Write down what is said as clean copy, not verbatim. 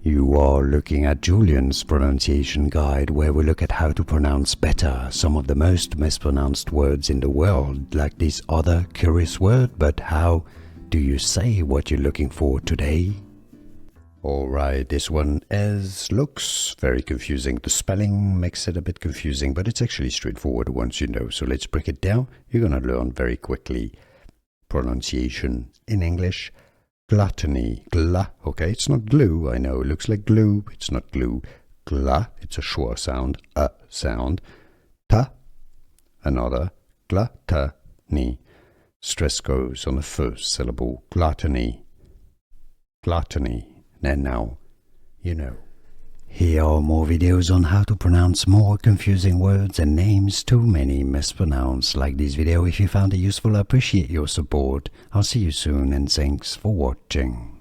You are looking at Julian's pronunciation guide, where we look at how to pronounce better some of the most mispronounced words in the world, like this other curious word, but how do you say what you're looking for today? Alright, this one looks very confusing. The spelling makes it a bit confusing, but it's actually straightforward once you know. So let's break it down. You're gonna learn very quickly. Pronunciation in English. Gluttony. Okay, it's not glue. I know it looks like glue. It's not glue. Gla, it's a schwa sound. A sound. Ta, another. Gluttony. Stress goes on the first syllable. Gluttony. Gluttony. And now, you know. Here are more videos on how to pronounce more confusing words and names too many mispronounced. Like this video if you found it useful. I appreciate your support. I'll see you soon and thanks for watching.